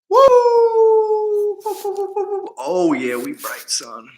Woo! Oh yeah, we bright, son.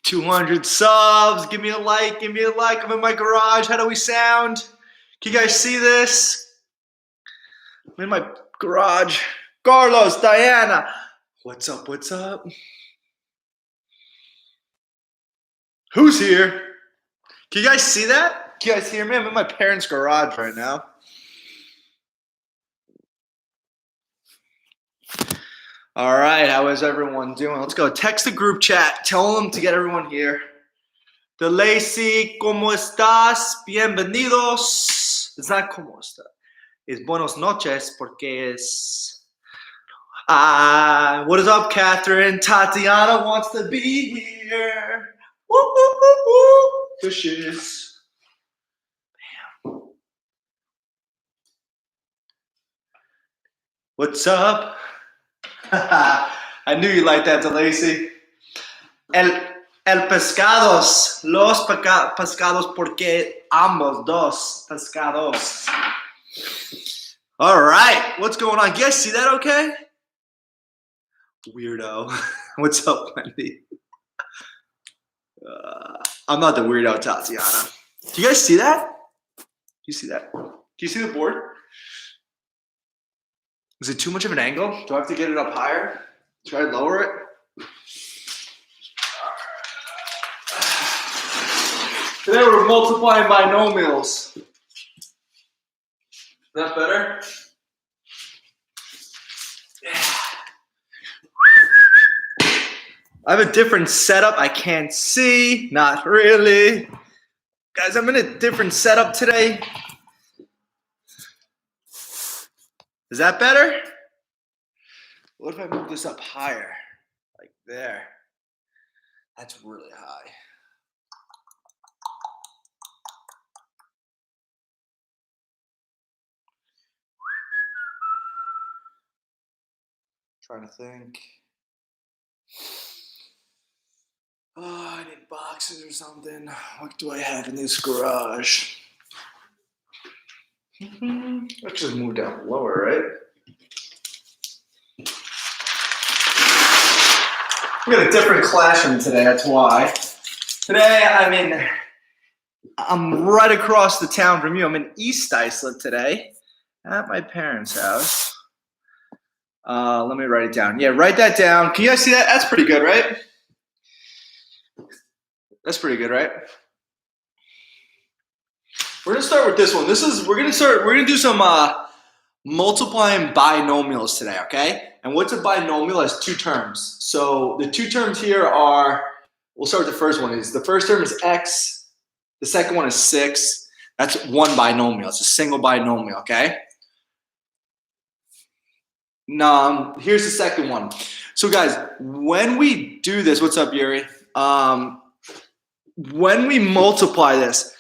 $200 subs. Give me a like. Give me a like. I'm in my garage. How do we sound? Can you guys see this? I'm in my garage. Carlos, Diana. What's up? What's up? Who's here? Can you guys see that? Can you guys hear me? I'm in my parents' garage right now. All right, how is everyone doing? Let's go. Text the group chat. Tell them to get everyone here. De Lacey, ¿cómo estás? Bienvenidos. It's not ¿cómo está? It's buenos noches porque es... what is up, Catherine? Tatiana wants to be here. Woo, woo, woo, woo. Fishes. Bam. What's up? I knew you liked that, De Lacey. El pescados. Los pescados porque ambos dos pescados. All right. What's going on? You guys see that okay? Weirdo. What's up, Wendy? I'm not the weirdo, Tatiana. Do you guys see that? Do you see that? Do you see the board? Is it too much of an angle? Do I have to get it up higher? Should I lower it? Today we're multiplying binomials. Is that better? Yeah. I have a different setup. I can't see. Not really. Guys, I'm in a different setup today. Is that better? What if I move this up higher? Like there. That's really high. Trying to think. Oh, I need boxes or something. What do I have in this garage? Let's just move down lower, right? We got a different classroom today, that's why. Today, I'm right across the town from you. I'm in East Islip today at my parents' house. Let me write it down. Yeah, write that down. Can you guys see that? That's pretty good, right? That's pretty good, right? We're gonna start with this one. We're gonna do some multiplying binomials today, okay? And what's a binomial? It has two terms. So the two terms here are, we'll start with the first one. The first term is x, the second one is 6. That's one binomial. It's a single binomial, okay? Now, here's the second one. So guys, when we do this, what's up, Yuri? When we multiply this,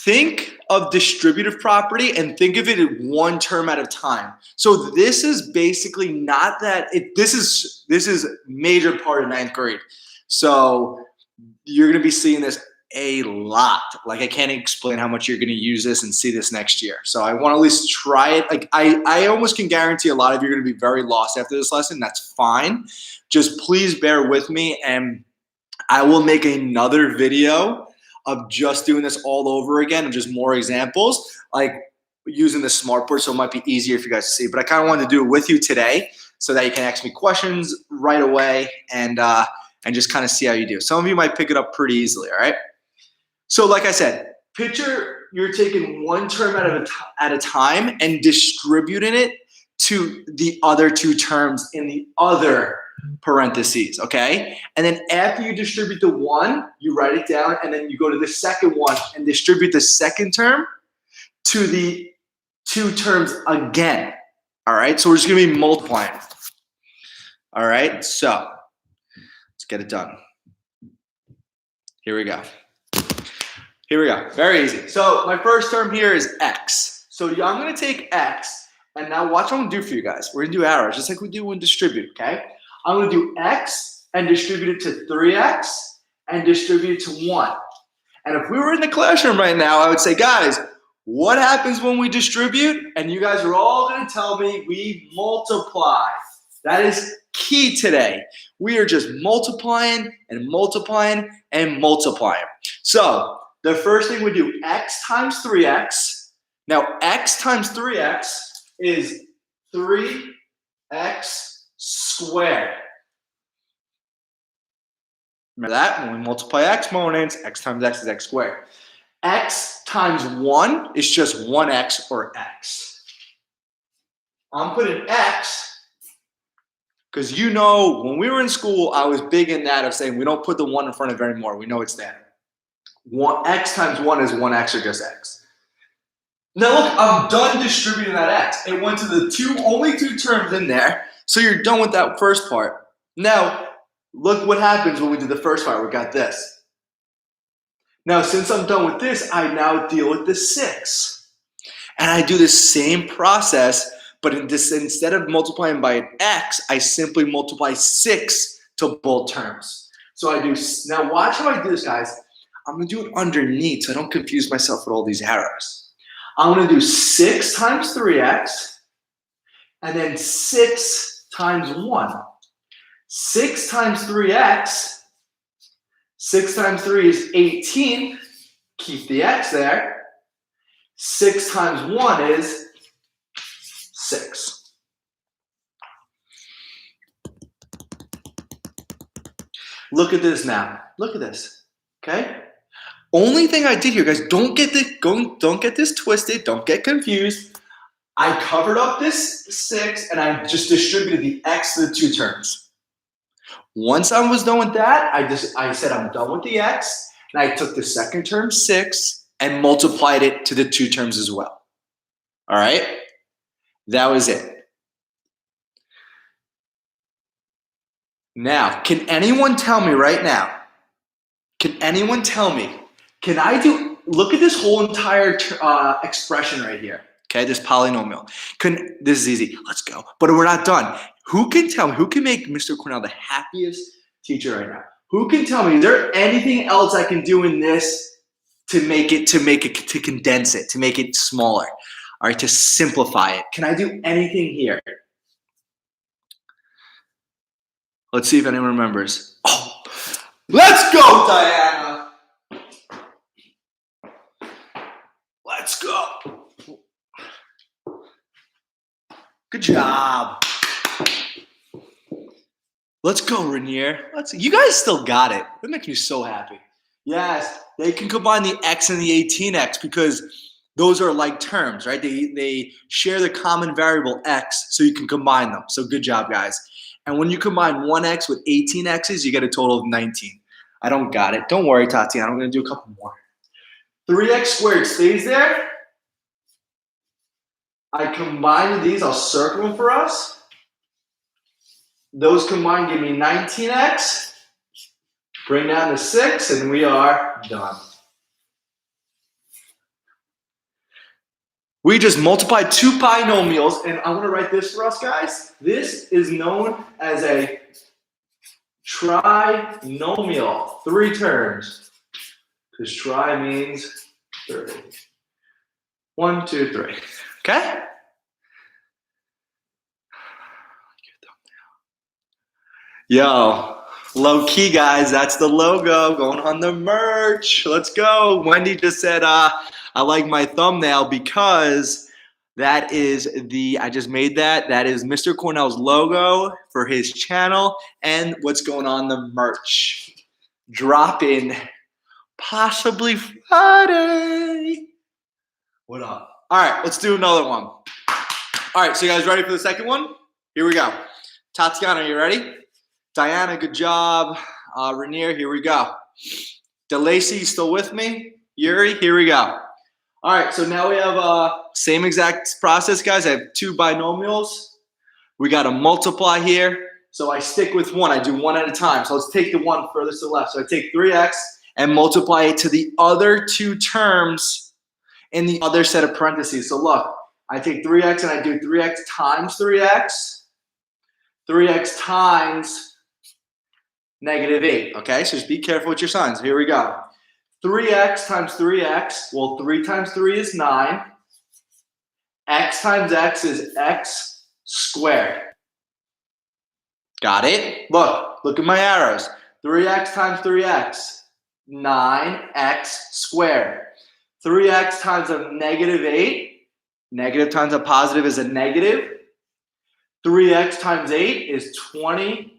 think of distributive property and think of it in one term at a time. So this is basically not that this is major part of 9th grade. So you're gonna be seeing this a lot. Like I can't explain how much you're gonna use this and see this next year. So I want to at least try it. Like I almost can guarantee a lot of you are gonna be very lost after this lesson. That's fine. Just please bear with me, and I will make another video of just doing this all over again and just more examples, like using the smartboard, so it might be easier for you guys to see. But I kind of wanted to do it with you today so that you can ask me questions right away and just kind of see how you do. Some of you might pick it up pretty easily, all right? So like I said, picture you're taking one term at a time and distributing it to the other two terms in the other parentheses, okay? And then after you distribute the one, you write it down, and then you go to the second one and distribute the second term to the two terms again, all right? So we're just gonna be multiplying, all right? So let's get it done. Here we go. Here we go, very easy. So my first term here is x. So I'm gonna take x, and now watch what I'm gonna do for you guys. We're gonna do arrows, just like we do when distribute, okay? I'm gonna do x and distribute it to 3x and distribute it to 1. And if we were in the classroom right now, I would say, guys, what happens when we distribute? And you guys are all going to tell me we multiply. That is key today. We are just multiplying and multiplying and multiplying. So the first thing we do, x times 3x. Now, x times 3x is 3x squared. Remember that? When we multiply exponents, x times x is x squared. X times 1 is just 1x or x. I'm putting x because you know when we were in school, I was big in that of saying we don't put the 1 in front of it anymore. We know it's there. X times 1 is 1x or just x. Now look, I'm done distributing that x. It went to the only two terms in there, so you're done with that first part. Now, look what happens when we do the first part. We got this. Now, since I'm done with this, I now deal with the 6. And I do the same process, but instead of multiplying by an x, I simply multiply 6 to both terms. So I do, now watch how I do this, guys. I'm going to do it underneath so I don't confuse myself with all these arrows. I'm going to do 6 times 3x and then 6 times 1. 6 times 3x, 6 times 3 is 18. Keep the x there. 6 times 1 is 6. Look at this now. Look at this. Okay? Only thing I did here, guys, don't get this twisted. Don't get confused. I covered up this 6 and I just distributed the x to the two terms. Once I was done with that, I said I'm done with the x, and I took the second term, 6, and multiplied it to the two terms as well. All right? That was it. Now, can anyone tell me right now, can anyone tell me, look at this whole entire expression right here, okay, this polynomial. This is easy, let's go. But we're not done. Who can tell me, who can make Mr. Cornell the happiest teacher right now? Who can tell me, is there anything else I can do in this to condense it, to make it smaller? All right, to simplify it. Can I do anything here? Let's see if anyone remembers. Oh, let's go, Diana. Let's go. Good job. Let's go, Rainier. You guys still got it. That makes me so happy. Yes, they can combine the x and the 18x because those are like terms, right? They share the common variable x, so you can combine them. So good job, guys. And when you combine 1x with 18x's, you get a total of 19. I don't got it. Don't worry, Tatiana. I'm going to do a couple more. 3x squared stays there. I combine these. I'll circle them for us. Those combined give me 19x. Bring down to 6, and we are done. We just multiplied two binomials, and I'm going to write this for us, guys. This is known as a trinomial. 3 terms. Because tri means 3. 1, 2, 3. Okay? Yo, low key, guys. That's the logo going on the merch. Let's go. Wendy just said, I like my thumbnail because that is I just made that. That is Mr. Cornell's logo for his channel and what's going on the merch. Dropping possibly Friday. What up? All right, let's do another one. All right, so you guys ready for the second one? Here we go. Tatiana, you ready? Diana, good job. Rainier, here we go. DeLacy, you still with me? Yuri, here we go. All right, so now we have same exact process, guys. I have 2 binomials. We got to multiply here. So I stick with 1. I do 1 at a time. So let's take the one furthest to the left. So I take 3x and multiply it to the other 2 terms in the other set of parentheses. So look, I take 3x and I do 3x times 3x. 3x times -8, okay? So just be careful with your signs. Here we go. 3x times 3x, well, 3 times 3 is 9. X times x is x squared. Got it? Look at my arrows. 3x times 3x, 9x squared. 3x times a negative 8, negative times a positive is a negative. 3x times 8 is 24x.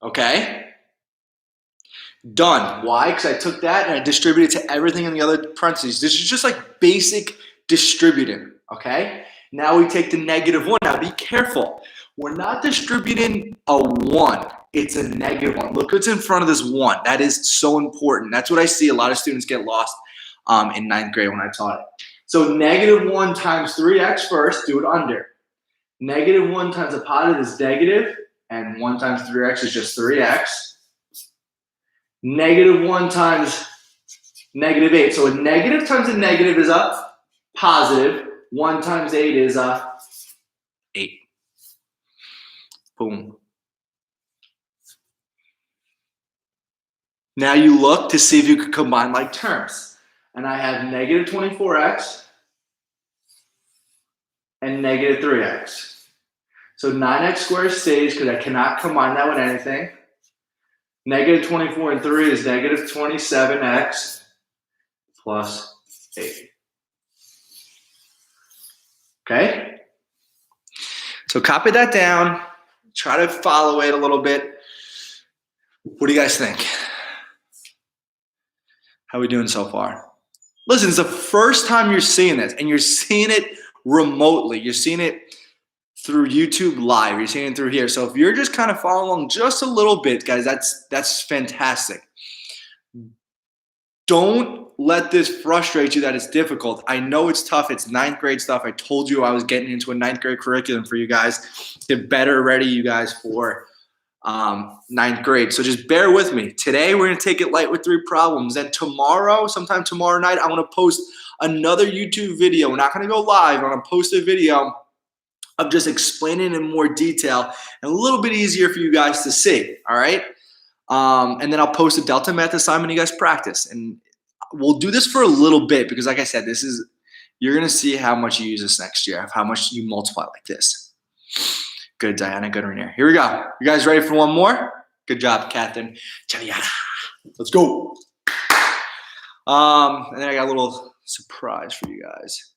Okay? Done. Why? Because I took that and I distributed to everything in the other parentheses. This is just like basic distributing, okay? Now we take the negative 1. Now be careful. We're not distributing a 1. It's a negative 1. Look what's in front of this 1. That is so important. That's what I see a lot of students get lost in 9th grade when I taught it. So negative 1 times 3x first, do it under. Negative 1 times a positive is negative, and 1 times 3x is just 3x. Negative 1 times negative 8. So a negative times a negative is a positive. 1 times 8 is a 8. Boom. Now you look to see if you could combine like terms. And I have negative 24x and negative 3x. So 9x squared stays because I cannot combine that with anything. Negative 24 and 3 is negative 27x plus 8. Okay? So copy that down. Try to follow it a little bit. What do you guys think? How are we doing so far? Listen, it's the first time you're seeing this, and you're seeing it remotely. You're seeing it through YouTube Live. You're seeing it through here. So if you're just kind of following along just a little bit, guys, that's fantastic. Don't let this frustrate you that it's difficult. I know it's tough. It's 9th grade stuff. I told you I was getting into a 9th grade curriculum for you guys to better ready you guys for 9th grade. So just bear with me. Today, we're going to take it light with 3 problems. And tomorrow, sometime tomorrow night, I'm going to post another YouTube video. We're not going to go live. I'm going to post a video of just explaining in more detail and a little bit easier for you guys to see. All right. And then I'll post a Delta Math assignment you guys practice. And we'll do this for a little bit because, like I said, you're going to see how much you use this next year, how much you multiply like this. Good, Diana. Good, Rainier. Here we go. You guys ready for one more? Good job, Catherine. Let's go. And then I got a little surprise for you guys.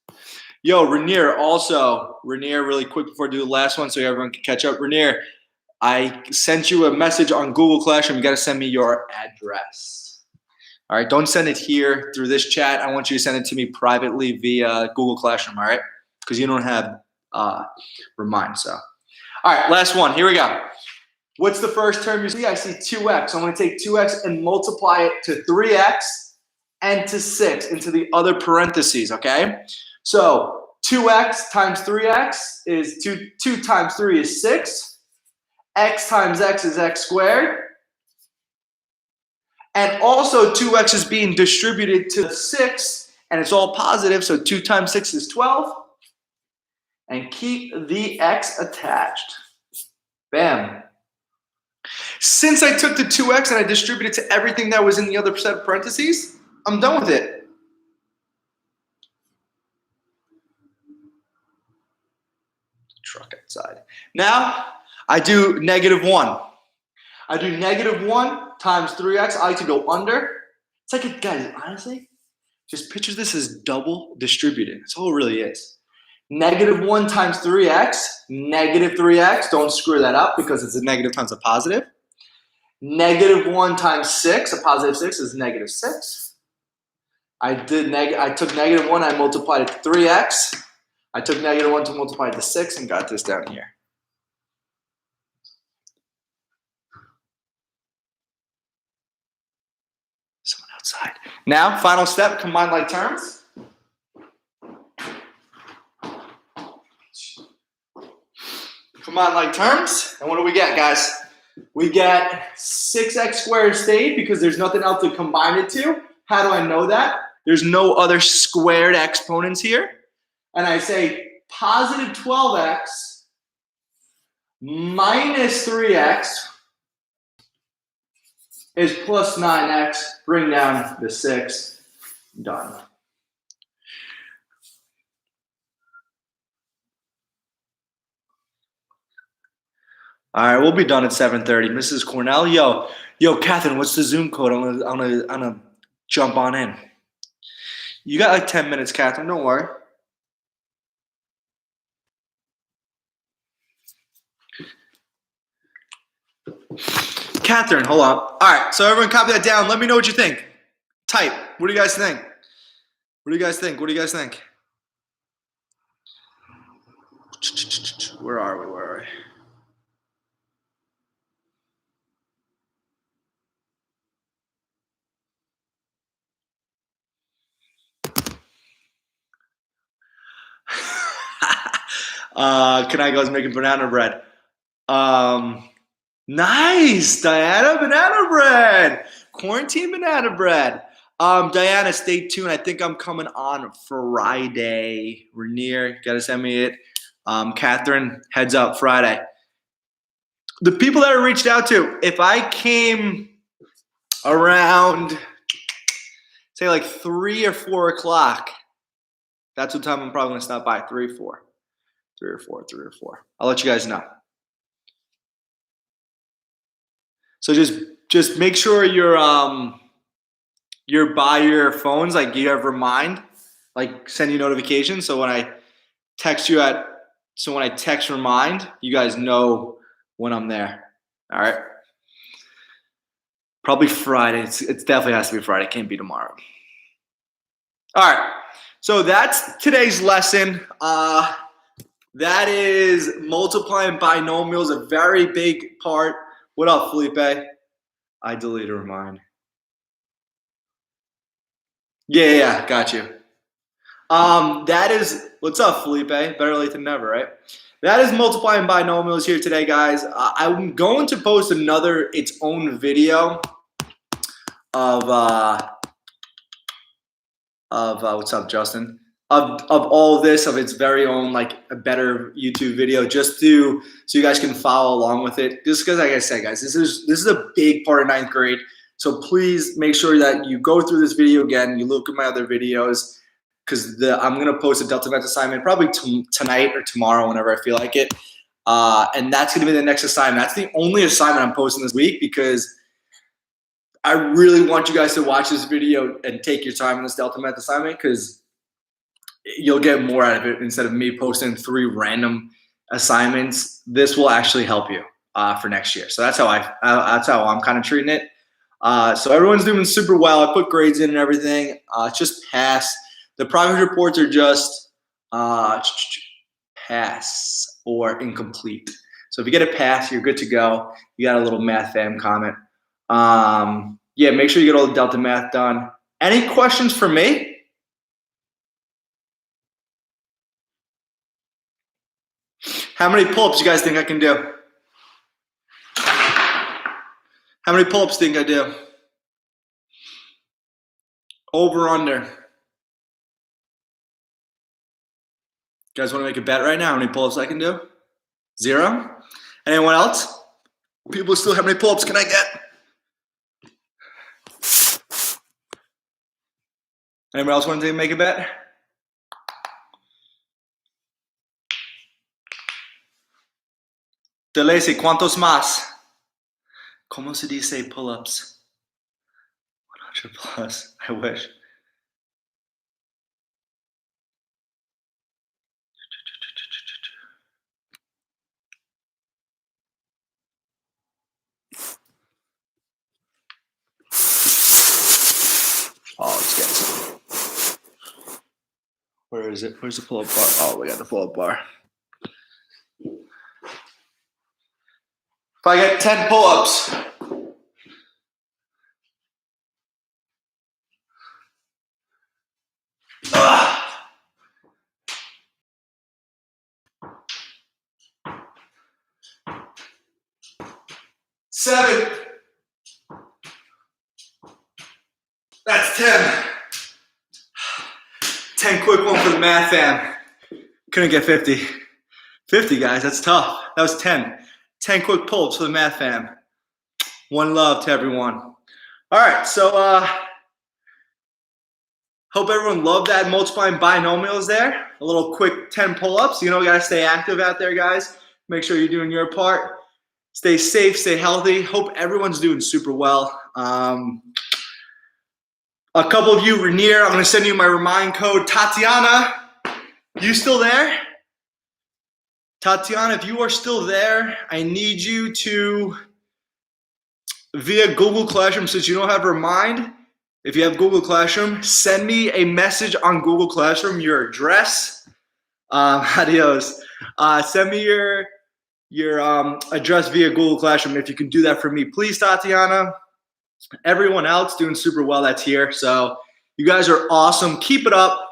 Yo, Rainier, really quick before I do the last one so everyone can catch up. Rainier, I sent you a message on Google Classroom. You got to send me your address. All right, don't send it here through this chat. I want you to send it to me privately via Google Classroom, all right? Because you don't have Remind, so. All right, last one. Here we go. What's the first term you see? I see 2x. I'm going to take 2x and multiply it to 3x and to 6 into the other parentheses, okay? So 2x times 3x is 2 times 3 is 6. X times x is x squared. And also 2x is being distributed to 6, and it's all positive, so 2 times 6 is 12. And keep the x attached. Bam. Since I took the 2x and I distributed to everything that was in the other set of parentheses, I'm done with it. Truck outside. Now, I do -1. I do -1 times 3x. I like to go under. It's like, guys, honestly, just picture this as double distributed. That's all it really is. -1 times 3x, -3x. Don't screw that up because it's a negative times a positive. -1 times 6, a positive 6 is -6. I took -1, I multiplied it to 3x. I took -1 to multiply it to 6 and got this down here. Someone outside. Now, final step, combine like terms. Combine like terms. And what do we get, guys? We get 6x squared stayed because there's nothing else to combine it to. How do I know that? There's no other squared exponents here. And I say positive 12x minus 3x is plus 9x. Bring down the 6. Done. All right, we'll be done at 7:30. Mrs. Cornell, yo, Catherine, what's the Zoom code? I'm gonna jump on in. You got like 10 minutes, Catherine. Don't worry. Catherine, hold on. All right, so everyone copy that down. Let me know what you think. Type. What do you guys think? What do you guys think? What do you guys think? Where are we? Where are we? Kanai making banana bread. Nice, Diana, banana bread. Quarantine banana bread. Diana, stay tuned. I think I'm coming on Friday. Rainier, gotta send me it. Catherine, heads up, Friday. The people that I reached out to, if I came around, say like 3 or 4 o'clock, that's what time I'm probably gonna stop by. 3 or 4. I'll let you guys know. So just make sure you're by your phones, like you have remind, like send you notifications. So when I text remind, you guys know when I'm there. All right. Probably Friday. It definitely has to be Friday. It can't be tomorrow. All right. So that's today's lesson. That is multiplying binomials, a very big part. What up, Felipe? I deleted remind. Yeah, got you. That is, what's up, Felipe? Better late than never, right? That is multiplying binomials here today, guys. I'm going to post its own video of what's up, Justin? Of all of this, of its very own, like a better YouTube video, so you guys can follow along with it. Just because, like I said, guys, this is a big part of 9th grade. So please make sure that you go through this video again. You look at my other videos, because I'm gonna post a Delta Math assignment probably tonight or tomorrow, whenever I feel like it. And that's gonna be the next assignment. That's the only assignment I'm posting this week, because I really want you guys to watch this video and take your time on this Delta Math assignment, because you'll get more out of it instead of me posting 3 random assignments. This will actually help you for next year. So that's how I'm kind of treating it. So everyone's doing super well. I put grades in and everything. Just pass. The progress reports are just pass or incomplete. So if you get a pass, you're good to go. You got a little math fam comment. Yeah, make sure you get all the Delta Math done. Any questions for me? How many pull-ups you guys think I can do? How many pull-ups think I do? Over, under. You guys want to make a bet right now? How many pull-ups I can do? 0? Anyone else? People still, how many pull-ups can I get? Anyone else want to make a bet? Delacey, ¿cuántos más? ¿Cómo se dice pull-ups? 100 plus. I wish. Oh, let's get some. Where is it? Where's the pull-up bar? Oh, we got the pull-up bar. If I get 10 pull-ups, seven. That's 10. 10 quick one for the math fam. Couldn't get 50. 50, guys, that's tough. That was 10. 10 quick pull-ups for the math fam. One love to everyone. All right, so hope everyone loved that multiplying binomials there. A little quick 10 pull-ups. You know, gotta stay active out there, guys. Make sure you're doing your part. Stay safe, stay healthy. Hope everyone's doing super well. A couple of you, Rainier, I'm gonna send you my remind code. Tatiana, you still there? Tatiana, if you are still there, I need you to, via Google Classroom, since you don't have Remind, if you have Google Classroom, send me a message on Google Classroom, your address. Adios. Send me your address via Google Classroom if you can do that for me. Please, Tatiana. Everyone else doing super well that's here. So you guys are awesome. Keep it up.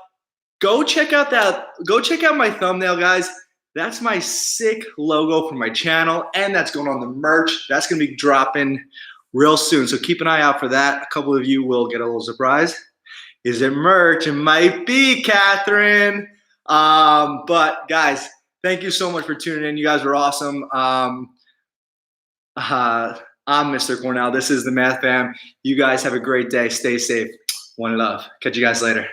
Go check out my thumbnail, guys. That's my sick logo for my channel, and that's going on the merch. That's gonna be dropping real soon. So keep an eye out for that. A couple of you will get a little surprise. Is it merch? It might be, Catherine. But guys, thank you so much for tuning in. You guys are awesome. I'm Mr. Cornell. This is the Math Fam. You guys have a great day. Stay safe. One love. Catch you guys later.